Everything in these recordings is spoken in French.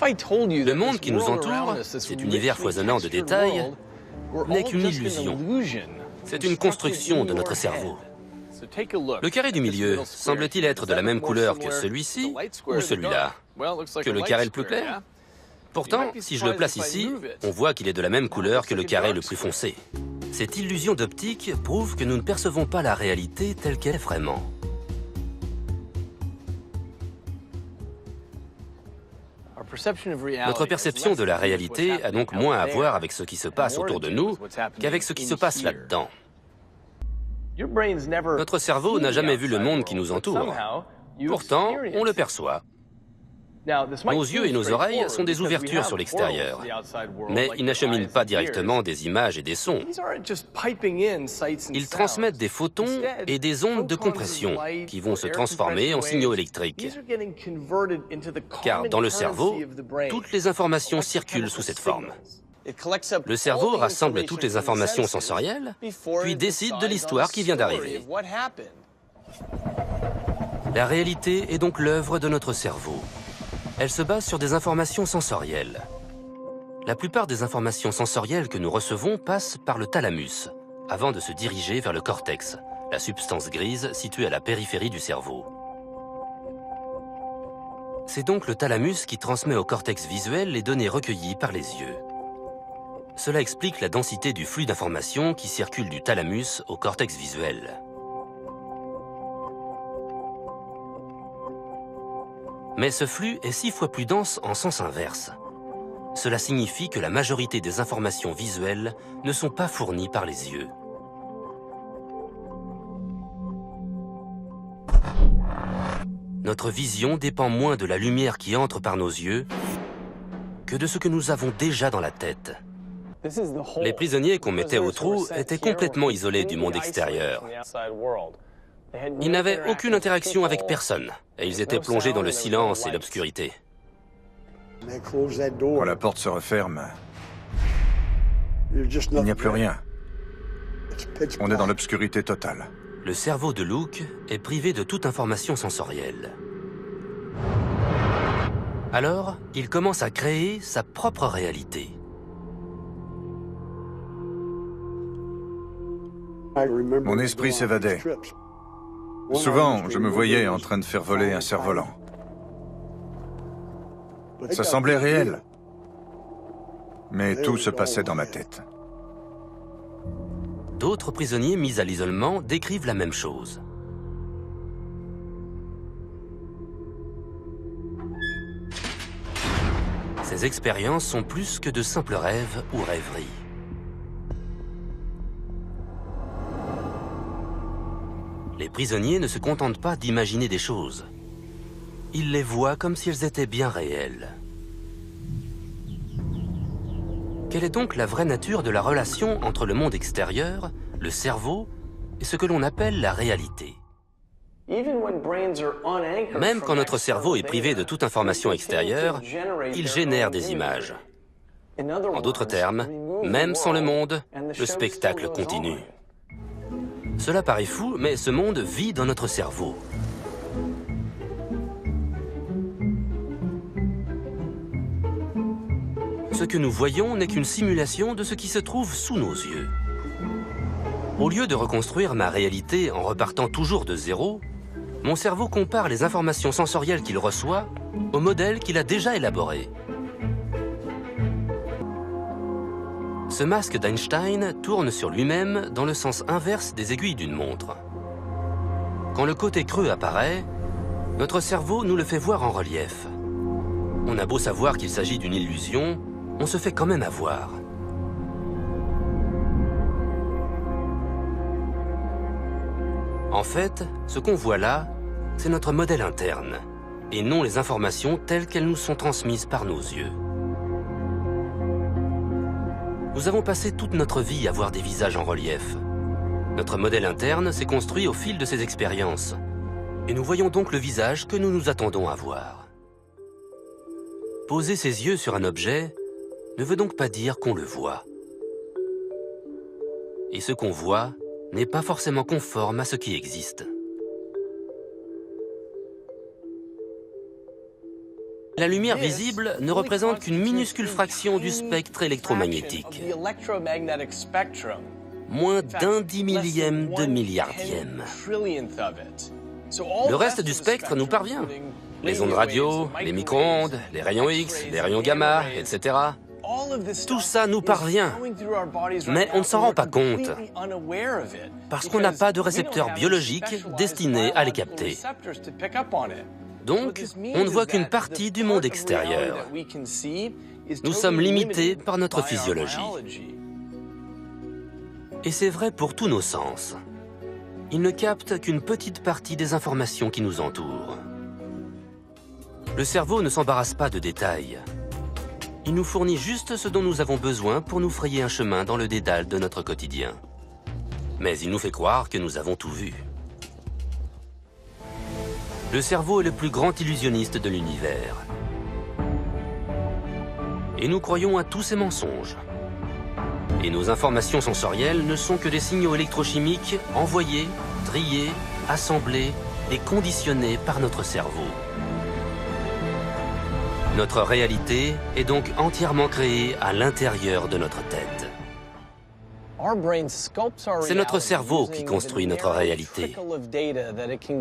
Le monde qui nous entoure, cet univers foisonnant de détails, n'est qu'une illusion. C'est une construction de notre cerveau. Le carré du milieu semble-t-il être de la même couleur que celui-ci ou celui-là? Que le carré le plus clair? Pourtant, si je le place ici, on voit qu'il est de la même couleur que le carré le plus foncé. Cette illusion d'optique prouve que nous ne percevons pas la réalité telle qu'elle est vraiment. Notre perception de la réalité a donc moins à voir avec ce qui se passe autour de nous qu'avec ce qui se passe là-dedans. Notre cerveau n'a jamais vu le monde qui nous entoure. Pourtant, on le perçoit. Nos yeux et nos oreilles sont des ouvertures sur l'extérieur, mais ils n'acheminent pas directement des images et des sons. Ils transmettent des photons et des ondes de compression qui vont se transformer en signaux électriques. Car dans le cerveau, toutes les informations circulent sous cette forme. Le cerveau rassemble toutes les informations sensorielles, puis décide de l'histoire qui vient d'arriver. La réalité est donc l'œuvre de notre cerveau. Elle se base sur des informations sensorielles. La plupart des informations sensorielles que nous recevons passent par le thalamus, avant de se diriger vers le cortex, la substance grise située à la périphérie du cerveau. C'est donc le thalamus qui transmet au cortex visuel les données recueillies par les yeux. Cela explique la densité du flux d'informations qui circule du thalamus au cortex visuel. Mais ce flux est 6 fois plus dense en sens inverse. Cela signifie que la majorité des informations visuelles ne sont pas fournies par les yeux. Notre vision dépend moins de la lumière qui entre par nos yeux que de ce que nous avons déjà dans la tête. Les prisonniers qu'on mettait au trou étaient complètement isolés du monde extérieur. Ils n'avaient aucune interaction avec personne, et ils étaient plongés dans le silence et l'obscurité. Quand la porte se referme, il n'y a plus rien. On est dans l'obscurité totale. Le cerveau de Luke est privé de toute information sensorielle. Alors, il commence à créer sa propre réalité. Mon esprit s'évadait. Souvent, je me voyais en train de faire voler un cerf-volant. Ça semblait réel. Mais tout se passait dans ma tête. D'autres prisonniers mis à l'isolement décrivent la même chose. Ces expériences sont plus que de simples rêves ou rêveries. Les prisonniers ne se contentent pas d'imaginer des choses. Ils les voient comme si elles étaient bien réelles. Quelle est donc la vraie nature de la relation entre le monde extérieur, le cerveau, et ce que l'on appelle la réalité? Même quand notre cerveau est privé de toute information extérieure, il génère des images. En d'autres termes, même sans le monde, le spectacle continue. Cela paraît fou, mais ce monde vit dans notre cerveau. Ce que nous voyons n'est qu'une simulation de ce qui se trouve sous nos yeux. Au lieu de reconstruire ma réalité en repartant toujours de zéro, mon cerveau compare les informations sensorielles qu'il reçoit au modèle qu'il a déjà élaboré. Ce masque d'Einstein tourne sur lui-même dans le sens inverse des aiguilles d'une montre. Quand le côté creux apparaît, notre cerveau nous le fait voir en relief. On a beau savoir qu'il s'agit d'une illusion, on se fait quand même avoir. En fait, ce qu'on voit là, c'est notre modèle interne, et non les informations telles qu'elles nous sont transmises par nos yeux. Nous avons passé toute notre vie à voir des visages en relief. Notre modèle interne s'est construit au fil de ces expériences, et nous voyons donc le visage que nous nous attendons à voir. Poser ses yeux sur un objet ne veut donc pas dire qu'on le voit. Et ce qu'on voit n'est pas forcément conforme à ce qui existe. La lumière visible ne représente qu'une minuscule fraction du spectre électromagnétique. Moins d'un 10 millième de milliardième. Le reste du spectre nous parvient. Les ondes radio, les micro-ondes, les rayons X, les rayons gamma, etc. Tout ça nous parvient, mais on ne s'en rend pas compte, parce qu'on n'a pas de récepteurs biologiques destinés à les capter. Donc, on ne voit qu'une partie du monde extérieur. Nous sommes limités par notre physiologie. Et c'est vrai pour tous nos sens. Ils ne captent qu'une petite partie des informations qui nous entourent. Le cerveau ne s'embarrasse pas de détails. Il nous fournit juste ce dont nous avons besoin pour nous frayer un chemin dans le dédale de notre quotidien. Mais il nous fait croire que nous avons tout vu. Le cerveau est le plus grand illusionniste de l'univers. Et nous croyons à tous ces mensonges. Et nos informations sensorielles ne sont que des signaux électrochimiques envoyés, triés, assemblés et conditionnés par notre cerveau. Notre réalité est donc entièrement créée à l'intérieur de notre tête. C'est notre cerveau qui construit notre réalité.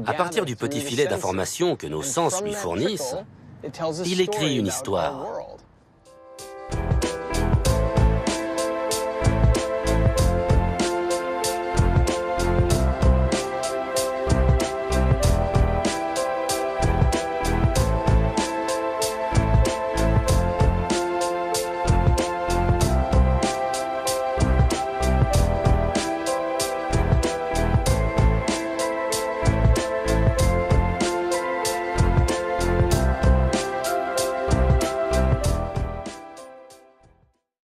À partir du petit filet d'informations que nos sens lui fournissent, il écrit une histoire.